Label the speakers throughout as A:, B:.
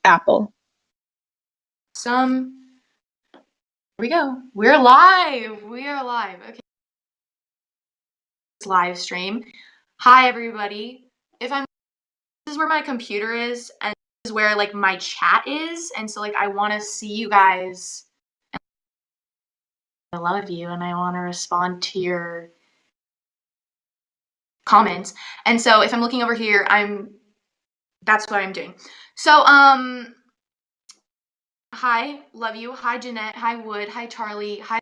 A: Apple.
B: Here we go. We're live. We are live. Okay. It's live stream. Hi everybody. If I'm This is where my computer is and this is where like my chat is, and so like I want to see you guys. I love you and I want to respond to your comments. And so if I'm looking over here, that's what I'm doing. So hi, love you. Hi Jeanette. Hi Wood. Hi Charlie. Hi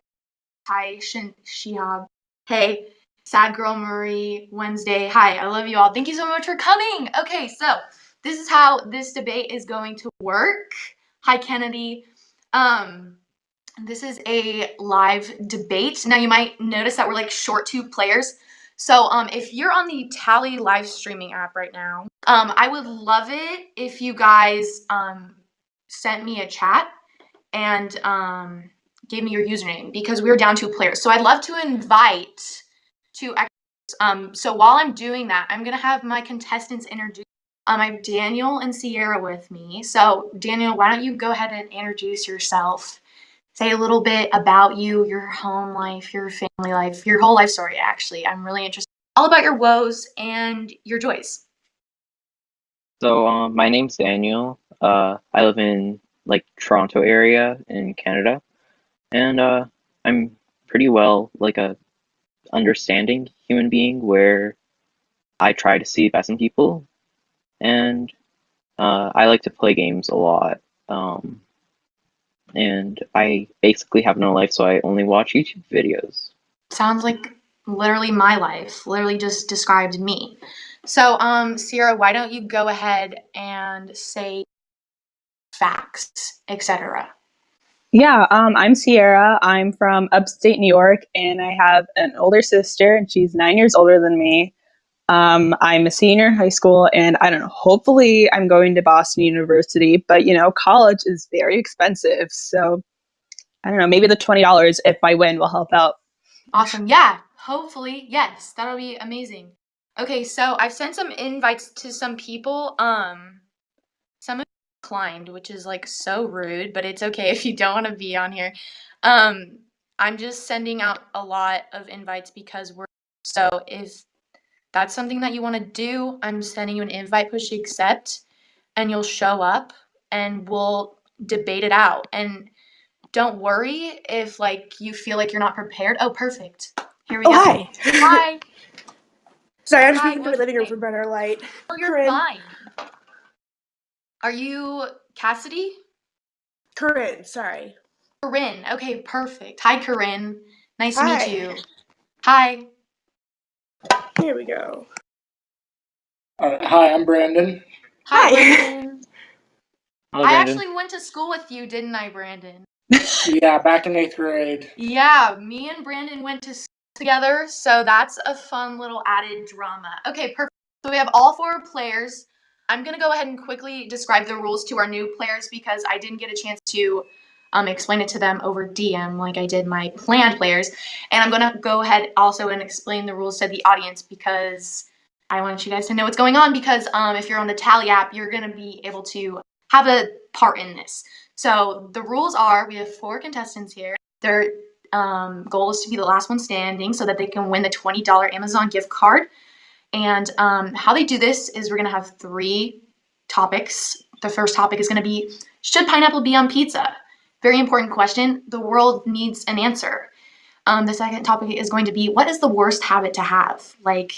B: Shihab. Hey, Sad Girl Marie. Wednesday. Hi, I love you all. Thank you so much for coming. Okay, so this is how this debate is going to work. Hi Kennedy. Um this is a live debate. Now you might notice that we're like short two players. So if you're on the Tally live streaming app right now, I would love it if you guys sent me a chat and gave me your username because we're down two players. So I'd love to invite two so while I'm doing that, I'm gonna have my contestants introduce. I have Daniel and Sierra with me. So Daniel, why don't you go ahead and introduce yourself? Say a little bit about you, your home life, your family life, your whole life story, actually. I'm really interested. All about your woes and your joys.
C: My name's Daniel. I live in like Toronto area in Canada, and I'm pretty well like a understanding human being where I try to see the best in people, and I like to play games a lot. Um, and I basically have no life, so I only watch YouTube videos.
B: Sounds like literally my life, literally just described me. So, Sierra, why don't you go ahead and say facts, etc.
A: Yeah, I'm Sierra. I'm from upstate New York, and I have an older sister, and she's 9 years older than me. I'm a senior in high school, and I don't know, hopefully I'm going to Boston University, but college is very expensive. So I don't know, maybe the $20 if I win will help out.
B: Awesome. Yeah, hopefully. Yes, that'll be amazing. Okay, so I've sent some invites to some people. Some of you declined, which is like so rude, but it's okay if you don't want to be on here. Um, I'm just sending out a lot of invites because so if that's something that you want to do, I'm sending you an invite, push accept, and you'll show up and we'll debate it out. And don't worry if like you feel like you're not prepared. Oh, perfect. Here we
D: Oh,
B: go.
D: hi.
B: Hi.
D: Sorry, I just
B: Hi,
D: moved into my
B: what's
D: living
B: your
D: room
B: name?
D: for better light.
B: Oh, you're
D: Corinne.
B: fine. Are you Cassidy?
D: Corinne, sorry.
B: Corinne. Okay, perfect. Hi, Corinne. Nice to meet
D: Hi.
B: you. Hi.
D: Here we go.
E: Hi, I'm Brandon.
B: Hi,
D: Hi.
B: Brandon.
C: Hello,
B: I
C: Brandon.
B: actually went to school with you, didn't I, Brandon?
E: Yeah, back in 8th grade.
B: Yeah, me and Brandon went to school together, so that's a fun little added drama. Okay, perfect. So we have all four players. I'm going to go ahead and quickly describe the rules to our new players because I didn't get a chance to explain it to them over DM like I did my planned players. And I'm going to go ahead also and explain the rules to the audience because I want you guys to know what's going on because if you're on the Tally app, you're going to be able to have a part in this. So the rules are we have four contestants here. Their goal is to be the last one standing so that they can win the $20 Amazon gift card. And how they do this is we're going to have three topics. The first topic is going to be, should pineapple be on pizza? Very important question. The world needs an answer. The second topic is going to be, what is the worst habit to have? Like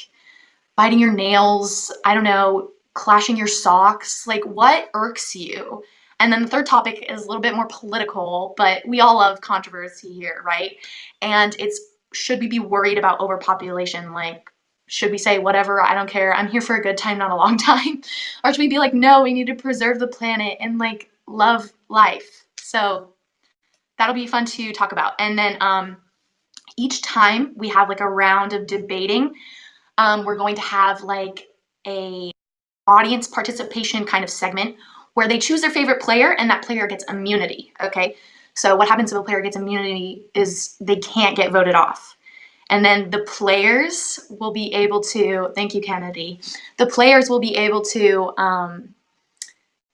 B: biting your nails, I don't know, clashing your socks, like what irks you? And then the third topic is a little bit more political, but we all love controversy here, right? And it's, should we be worried about overpopulation? Like, should we say whatever, I don't care, I'm here for a good time, not a long time? Or should we be like, no, we need to preserve the planet and like love life? So that'll be fun to talk about. And then each time we have like a round of debating, we're going to have like a audience participation kind of segment where they choose their favorite player and that player gets immunity. Okay, so what happens if a player gets immunity is they can't get voted off, and then the players will be able to, thank you Kennedy, the players will be able to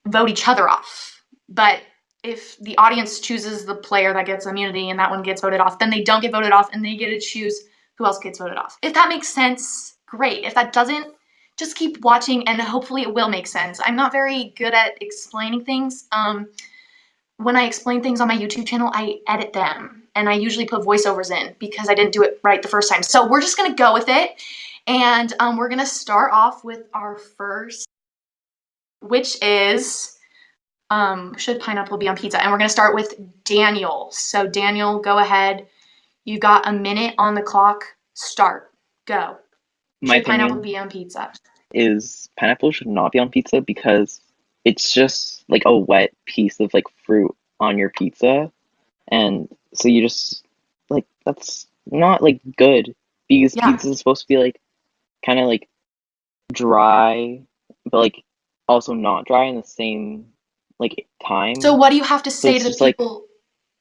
B: vote each other off. But if the audience chooses the player that gets immunity and that one gets voted off, then they don't get voted off and they get to choose who else gets voted off. If that makes sense, great. If that doesn't, just keep watching and hopefully it will make sense. I'm not very good at explaining things. When I explain things on my YouTube channel, I edit them and I usually put voiceovers in because I didn't do it right the first time. So we're just gonna go with it. And we're gonna start off with our first, which is should pineapple be on pizza? And we're gonna start with Daniel. So Daniel, go ahead. You got a minute on the clock. Start. Go.
C: My
B: Should pineapple
C: opinion
B: be on pizza?
C: is pineapple should not be on pizza because it's just like a wet piece of like fruit on your pizza, and so you just like that's not like good because
B: Yeah.
C: pizza is supposed to be like kind of like dry, but like also not dry in the same like
B: So
C: time.
B: what do you have to
C: So
B: say to
C: it's
B: the
C: just like
B: people?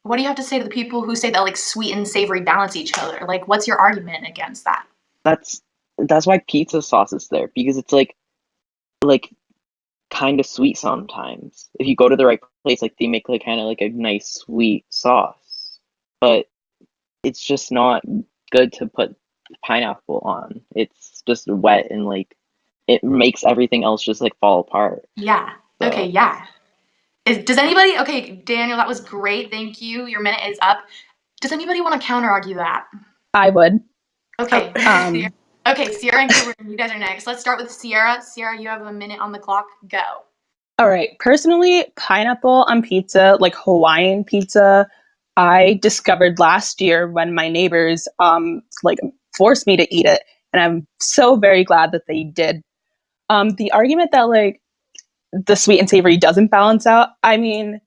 B: What do you have to say to the people who say that like sweet and savory balance each other? Like, what's your argument against that?
C: that's that's why pizza sauce is there because it's like kind of sweet sometimes. If you go to the right place, like they make like kind of like a nice sweet sauce, but it's just not good to put pineapple on. It's just wet and like it makes everything else just like fall apart.
B: Yeah. Okay.
C: So
B: Yeah. Does anybody? Okay, Daniel, that was great. Thank you. Your minute is up. Does anybody want to counter argue that?
A: I would.
D: Oh.
B: Okay. Okay, Sierra and Corinne, you guys are next. Let's start with Sierra. Sierra, you have a minute on the clock. Go.
A: All right. Personally, pineapple on pizza, like Hawaiian pizza, I discovered last year when my neighbors like forced me to eat it, and I'm so very glad that they did. The argument that like the sweet and savory doesn't balance out, I mean,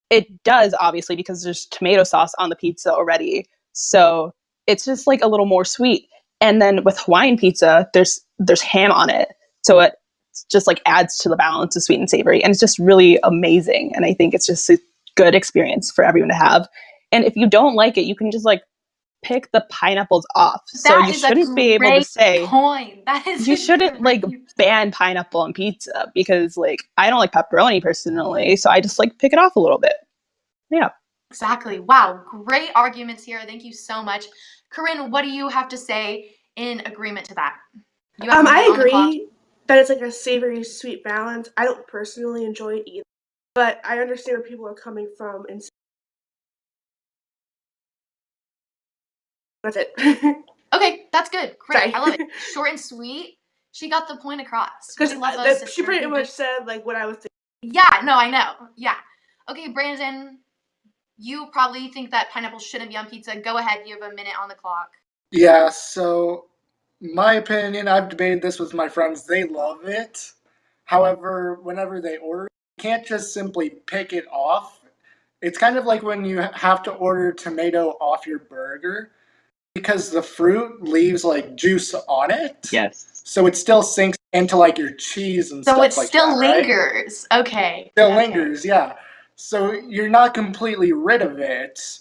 A: it does obviously because there's tomato sauce on the pizza already. So it's just like a little more sweet. And then with Hawaiian pizza, there's ham on it. So it just like adds to the balance of sweet and savory. And it's just really amazing. And I think it's just a good experience for everyone to have. And if you don't like it, you can just like pick the pineapples off. So
B: That
A: you
B: is a
A: shouldn't be able to
B: great
A: say
B: point. That is
A: you
B: a
A: shouldn't like
B: great.
A: ban pineapple on pizza because like I don't like pepperoni personally, so I just like pick it off a little bit. Yeah.
B: Exactly. Wow. Great arguments here. Thank you so much. Corinne, what do you have to say in agreement to that? You have a
D: I
B: minute on the clock.
D: agree that it's like a savory sweet balance. I don't personally enjoy it either, but I understand where people are coming from, and that's it.
B: Okay, that's good. Great.
D: Sorry,
B: I love it. Short and sweet. She got the point across.
D: because
B: We love a
D: she
B: sister
D: pretty
B: who
D: much
B: gets.
D: said like what I was thinking.
B: Yeah, no, I know. Yeah. Okay, Brandon, you probably think that pineapple shouldn't be on pizza. Go ahead. You have a minute on the clock.
E: Yeah, so my opinion, I've debated this with my friends. They love it. However, whenever they order, you can't just simply pick it off. It's kind of like when you have to order tomato off your burger because the fruit leaves like juice on it.
C: yes,
E: So it still sinks into like your cheese and
B: So it
E: stuff like
B: still
E: that, right?
B: lingers. Okay.
E: Still
B: Okay.
E: lingers, yeah. So you're not completely rid of it.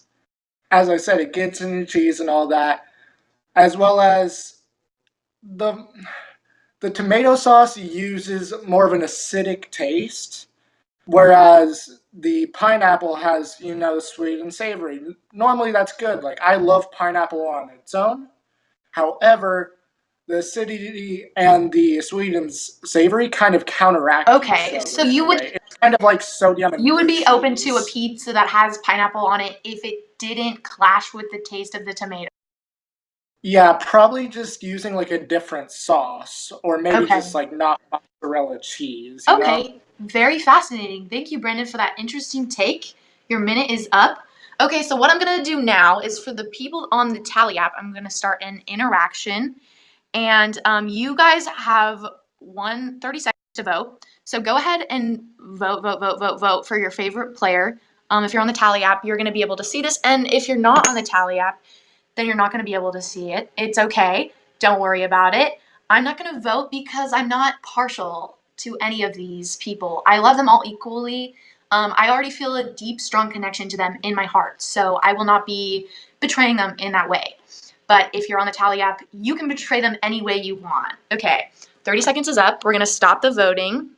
E: As I said, it gets in your cheese and all that, as well as the the tomato sauce uses more of an acidic taste, whereas the pineapple has, sweet and savory. Normally that's good. Like I love pineapple on its own. However, the acidity and the sweet and savory kind of counteract each
B: Okay. So
E: other in a way. It's kind of like sodium and
B: you would
E: blue
B: be open to a
E: cheese.
B: pizza that has pineapple on it if it didn't clash with the taste of the tomato.
E: Yeah, probably just using like a different sauce, or maybe
B: Okay.
E: just like not mozzarella cheese, you know?
B: Okay. Very fascinating. Thank you, Brandon, for that interesting take. Your minute is up. Okay, so what I'm going to do now is for the people on the Tally app, I'm going to start an interaction. And you guys have 30 seconds to vote. So go ahead and vote, vote, vote, vote, vote for your favorite player. If you're on the Tally app, you're going to be able to see this. And if you're not on the Tally app, then you're not going to be able to see it. It's okay. Don't worry about it. I'm not going to vote because I'm not partial to any of these people. I love them all equally. I already feel a deep, strong connection to them in my heart. So I will not be betraying them in that way. But if you're on the Tally app, you can betray them any way you want. Okay, 30 seconds is up. We're going to stop the voting.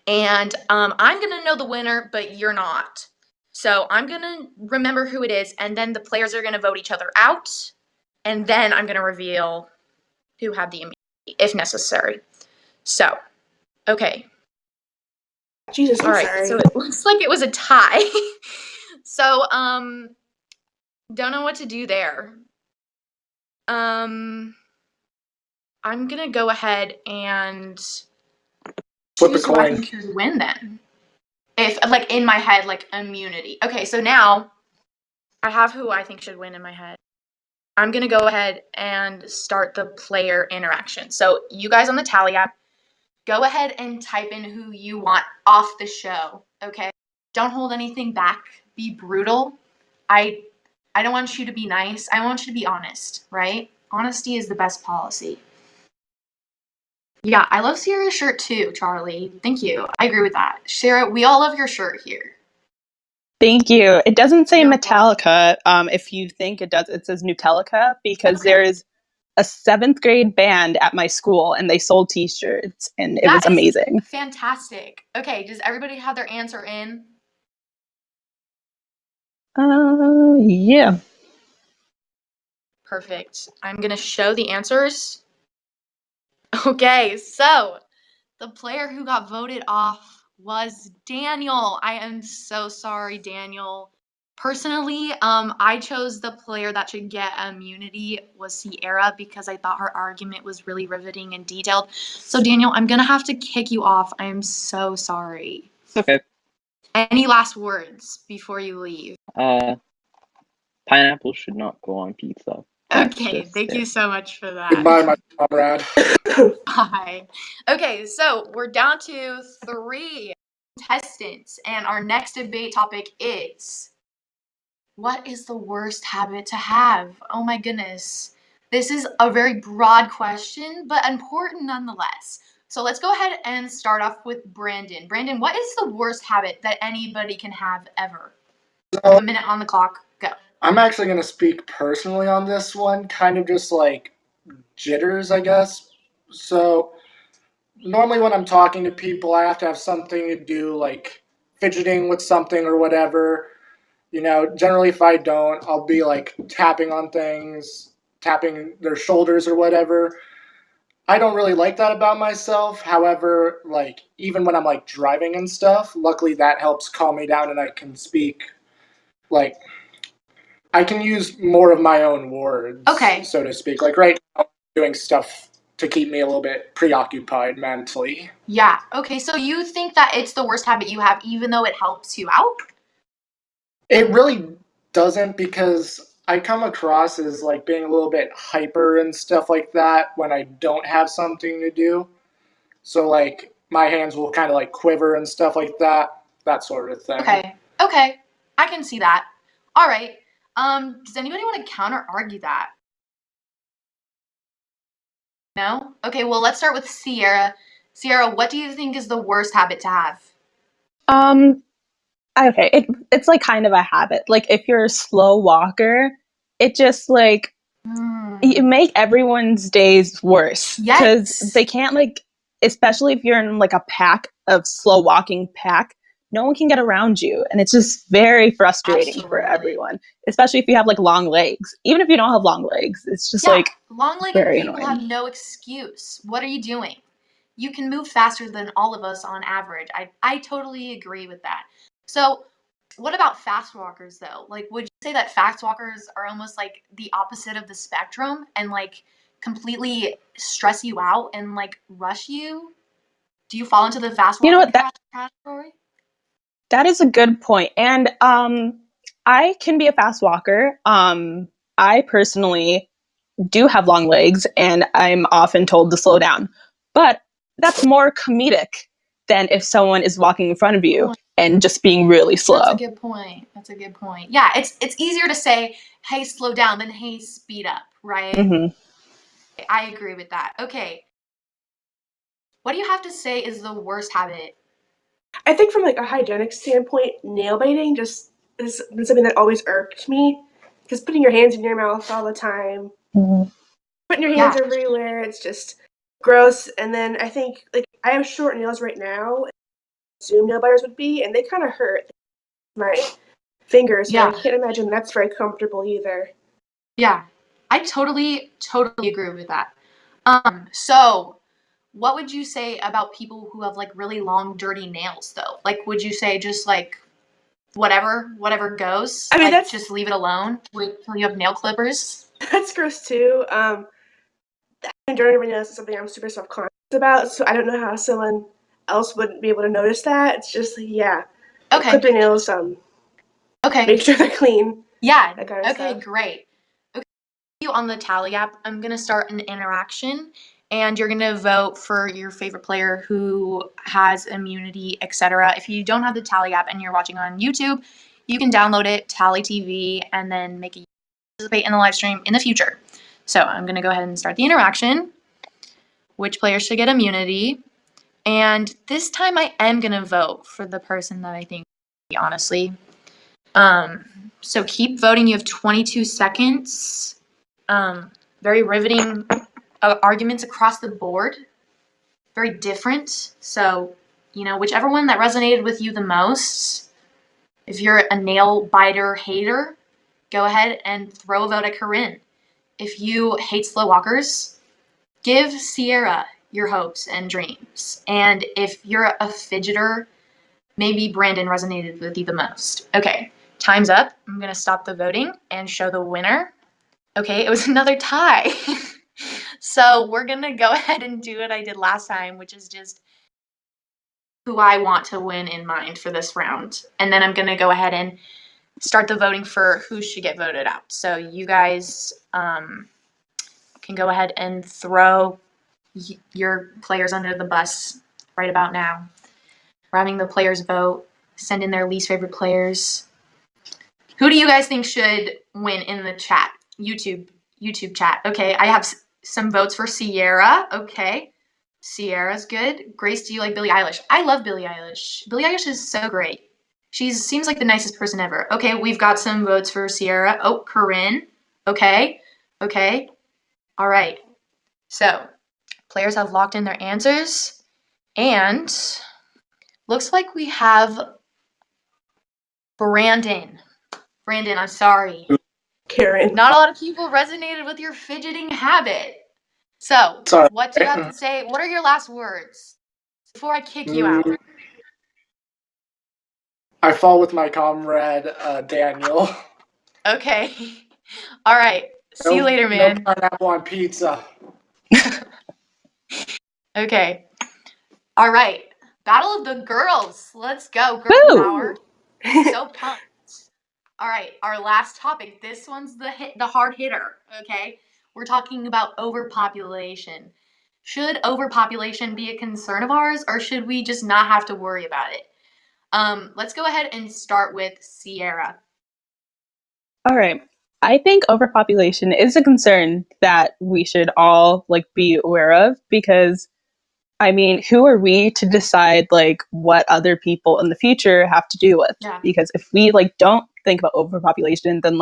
B: And I'm going to know the winner, but you're not. So I'm going to remember who it is, and then the players are going to vote each other out, and then I'm going to reveal who had the immunity, if necessary. So, okay.
D: Jesus, I'm
B: All right,
D: sorry.
B: so it looks like it was a tie. So, don't know what to do there. I'm gonna go ahead and
E: Flip a
B: choose who I
E: coin.
B: think should win then. If, like, in my head, like, immunity. Okay, so now I have who I think should win in my head. I'm gonna go ahead and start the player interaction. So you guys on the Tally app, go ahead and type in who you want off the show, okay? Don't hold anything back. Be brutal. I don't want you to be nice. I want you to be honest, right? Honesty is the best policy. Yeah, I love Sierra's shirt too, Charlie. Thank you. I agree with that. Sierra, we all love your shirt here.
A: Thank you. It doesn't say
B: You're welcome.
A: Metallica. If you think it does, it says Nutelica because
B: Okay.
A: there is a seventh grade band at my school and they sold T-shirts and it
B: That
A: was
B: is
A: amazing.
B: fantastic. Okay, does everybody have their answer in?
A: Yeah.
B: Perfect. I'm gonna show the answers. Okay, so the player who got voted off was Daniel. I am so sorry, Daniel. Personally, I chose the player that should get immunity was Sierra because I thought her argument was really riveting and detailed. So, Daniel, I'm gonna have to kick you off. I am so sorry.
C: It's okay.
B: Any last words before you leave?
C: Pineapple should not go on pizza. That's
B: Okay,
C: just
B: thank you
C: it.
B: so much for that.
E: Goodbye, my comrade.
B: Bye. Okay, so we're down to 3 contestants, and our next debate topic is what is the worst habit to have? Oh my goodness. This is a very broad question, but important nonetheless. So let's go ahead and start off with Brandon. Brandon, what is the worst habit that anybody can have ever?
E: So,
B: A minute on the clock, go.
E: I'm actually going to speak personally on this one, kind of just like jitters, I guess. So, normally when I'm talking to people, I have to have something to do, like fidgeting with something or whatever. Generally, if I don't, I'll be like tapping on things, tapping their shoulders or whatever. I don't really like that about myself. However, like even when I'm like driving and stuff, luckily that helps calm me down and I can speak like I can use more of my own words,
B: Okay.
E: so to speak. Like right now, I'm doing stuff to keep me a little bit preoccupied mentally.
B: Yeah. Okay, so you think that it's the worst habit you have even though it helps you out?
E: It really doesn't because I come across as like being a little bit hyper and stuff like that when I don't have something to do. So like my hands will kind of like quiver and stuff like that sort of thing.
B: Okay. Okay. I can see that. All right. Does anybody want to counter argue that? No? Okay, well, let's start with Sierra. Sierra, what do you think is the worst habit to have?
A: Um, okay, it's like kind of a habit. Like if you're a slow walker, it just like you
B: Hmm.
A: make everyone's days worse because they
B: Yes.
A: can't like, especially if you're in like a pack of slow walking pack, no one can get around you, and it's just very frustrating for
B: Absolutely.
A: everyone, especially if you have like long legs. Even if you don't have long legs, it's just
B: Yeah,
A: like
B: long-legged
A: very
B: people have
A: annoying.
B: no excuse. What are you doing? You can move faster than all of us on average. I totally agree with that. So, what about fast walkers though? Like, would you say that fast walkers are almost like the opposite of the spectrum and like completely stress you out and like rush you? Do you fall into the fast
A: You know
B: walker
A: what,
B: category?
A: that is a good point. And I can be a fast walker. I personally do have long legs and I'm often told to slow down. But that's more comedic than if someone is walking in front of you
B: Point.
A: and just being really
B: That's a
A: slow.
B: good point. That's a good point. Yeah, it's easier to say, "Hey, slow down," than "Hey, speed up," right?
A: Hmm.
B: I agree with that. Okay, what do you have to say is the worst habit?
D: I think from like a hygienic standpoint, nail biting just is something that always irked me. Because putting your hands in your mouth all the time, putting your hands
B: Yeah.
D: everywhere, it's just gross. And then I think like I have short nails right now. assume nail biters would be, and they kind of hurt my fingers, and I
B: Yeah.
D: can't imagine that's very comfortable either.
B: Yeah. I totally agree with that. So what would you say about people who have like really long, dirty nails though? Like, would you say just like whatever goes?
D: I mean,
B: Like, just leave it alone? Wait till you have nail clippers?
D: that's gross too. Dirty nails is something I'm super self-conscious about, so I don't know how someone else wouldn't be able to notice that. It's just, yeah, clip
B: Okay.
D: their nails,
B: Okay.
D: make sure they're clean,
B: Yeah.
D: that kind of
B: Okay,
D: stuff.
B: great. Okay. You on the Tally app, I'm gonna start an interaction and you're gonna vote for your favorite player who has immunity, etc. If you don't have the Tally app and you're watching on YouTube, you can download it, Tally TV, and then make a participate in the live stream in the future. So I'm gonna go ahead and start the interaction. Which players should get immunity? And this time I am gonna vote for the person that I think, honestly. So keep voting. You have 22 seconds. Very riveting arguments across the board. Very different. So, whichever one that resonated with you the most. If you're a nail biter hater, go ahead and throw a vote at Corinne. If you hate slow walkers, give Sierra your hopes and dreams. And if you're a fidgeter, maybe Brandon resonated with you the most. Okay, time's up. I'm going to stop the voting and show the winner. Okay, it was another tie. So we're going to go ahead and do what I did last time, which is just who I want to win in mind for this round. And then I'm going to go ahead and start the voting for who should get voted out. So you guys can go ahead and throw your players under the bus right about now. We're having the players vote, send in their least favorite players. Who do you guys think should win in the chat? YouTube chat. Okay, I have some votes for Sierra. Okay, Sierra's good. Grace, do you like Billie Eilish? I love Billie Eilish. Billie Eilish is so great. She seems like the nicest person ever. Okay, we've got some votes for Sierra. Oh, Corinne. Okay, okay. All right. So, players have locked in their answers. And looks like we have Brandon. Brandon, I'm sorry.
D: Karen.
B: Not a lot of people resonated with your fidgeting habit. So,
E: Sorry.
B: what do you have to say? What are your last words before I kick you out?
E: I fall with my comrade Daniel.
B: Okay. All right. See you
E: No,
B: later,
E: no
B: man.
E: pineapple on pizza.
B: Okay. All right. Battle of the girls. Let's go. Girl
A: Woo!
B: power. So pumped. All right, our last topic. This one's the hard hitter, okay? We're talking about overpopulation. Should overpopulation be a concern of ours, or should we just not have to worry about it? Let's go ahead and start with Sierra.
A: All right. I think overpopulation is a concern that we should all be aware of because I mean, who are we to decide what other people in the future have to do with?
B: Yeah.
A: Because if we don't think about overpopulation, then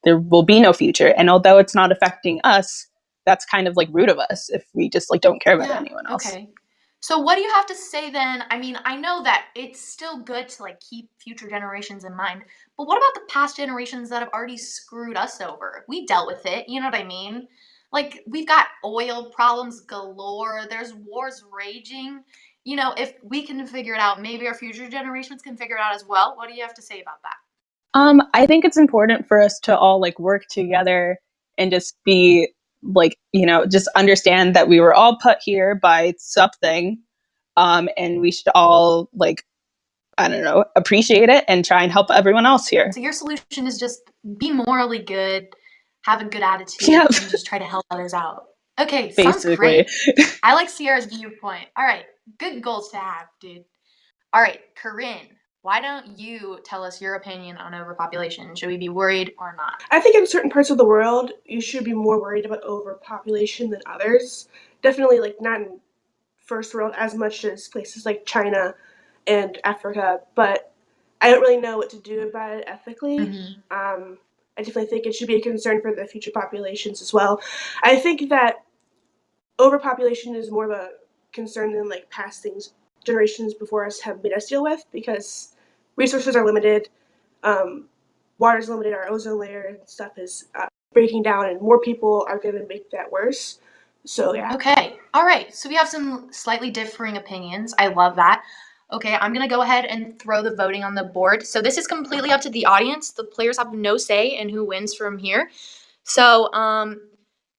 A: there will be no future. And although it's not affecting us, that's kind of rude of us if we just don't care about
B: Yeah.
A: anyone else.
B: Okay. So what do you have to say then? I mean, I know that it's still good to keep future generations in mind, but what about the past generations that have already screwed us over? We dealt with it, you know what I mean? We've got oil problems galore, there's wars raging. If we can figure it out, maybe our future generations can figure it out as well. What do you have to say about that?
A: I think it's important for us to all work together and just be just understand that we were all put here by something, and we should all I don't know, appreciate it and try and help everyone else here.
B: So your solution is just be morally good, have a good attitude,
A: Yeah,
B: and just try to help others out. Okay, sounds
A: basically.
B: great. I like Sierra's viewpoint. All right, good goals to have, dude. All right, Corinne, why don't you tell us your opinion on overpopulation? Should we be worried or not?
D: I think in certain parts of the world, you should be more worried about overpopulation than others. Definitely, not in first world as much as places like China and Africa, but I don't really know what to do about it ethically.
B: Mm-hmm.
D: I definitely think it should be a concern for the future populations as well. I think that overpopulation is more of a concern than past things generations before us have made us deal with, because resources are limited, water is limited, our ozone layer and stuff is breaking down, and more people are going to make that worse. So yeah.
B: Okay. All right. So we have some slightly differing opinions. I love that. Okay, I'm going to go ahead and throw the voting on the board. So this is completely up to the audience. The players have no say in who wins from here. So,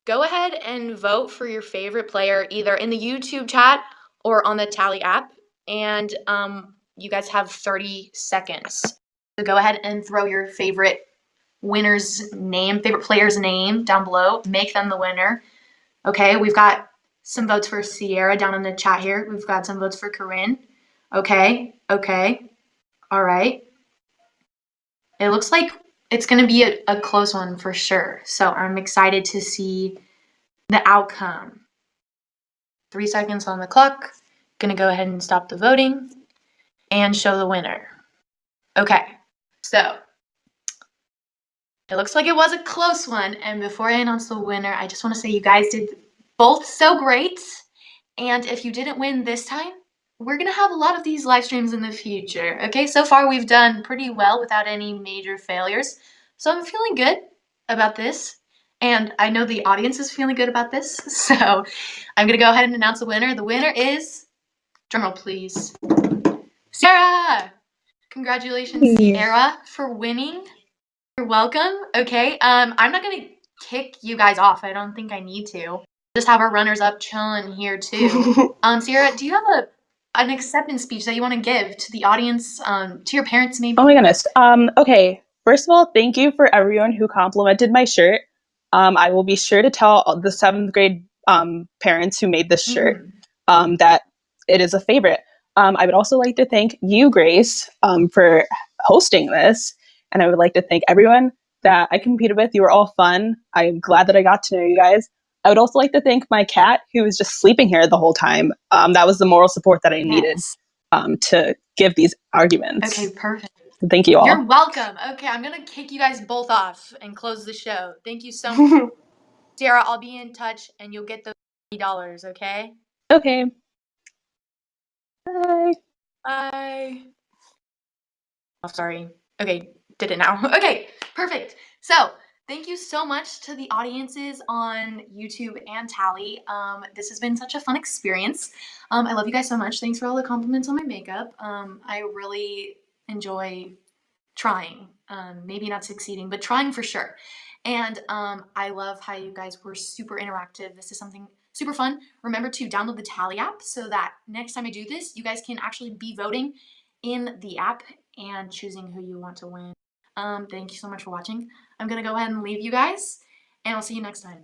B: go ahead and vote for your favorite player either in the YouTube chat or on the Tally app. And you guys have 30 seconds. So go ahead and throw your favorite winner's name, favorite player's name down below. Make them the winner. Okay, we've got some votes for Sierra down in the chat here. We've got some votes for Corinne. Okay. All right. It looks like it's going to be a close one for sure. So I'm excited to see the outcome. 3 seconds on the clock. Gonna go ahead and stop the voting and show the winner. Okay, so it looks like it was a close one. And before I announce the winner, I just want to say you guys did both so great. And if you didn't win this time, we're gonna have a lot of these live streams in the future. Okay, so far we've done pretty well without any major failures. So I'm feeling good about this. And I know the audience is feeling good about this. So I'm gonna go ahead and announce the winner. The winner is, drumroll please, Sarah! Congratulations, Sierra, for winning. You're welcome. Okay, I'm not gonna kick you guys off. I don't think I need to. Just have our runners up chilling here too. Sierra, do you have an acceptance speech that you want to give to the audience, to your parents maybe?
A: Oh my goodness. Okay. First of all, thank you for everyone who complimented my shirt. I will be sure to tell the 7th grade parents who made this shirt that it is a favorite. I would also like to thank you, Grace, for hosting this. And I would like to thank everyone that I competed with. You were all fun. I'm glad that I got to know you guys. I would also like to thank my cat, who was just sleeping here the whole time. That was the moral support that I needed to give these arguments.
B: Okay, perfect.
A: Thank you all.
B: You're welcome. Okay, I'm gonna kick you guys both off and close the show. Thank you so much. Sarah, I'll be in touch and you'll get those $20, okay?
A: Okay. Bye.
B: Bye. Oh, sorry. Okay, did it now. Okay, perfect. So, thank you so much to the audiences on YouTube and Tally. This has been such a fun experience. I love you guys so much. Thanks for all the compliments on my makeup. I really enjoy trying. Maybe not succeeding, but trying for sure. And I love how you guys were super interactive. This is something super fun. Remember to download the Tally app so that next time I do this, you guys can actually be voting in the app and choosing who you want to win. Thank you so much for watching. I'm gonna go ahead and leave you guys, and I'll see you next time.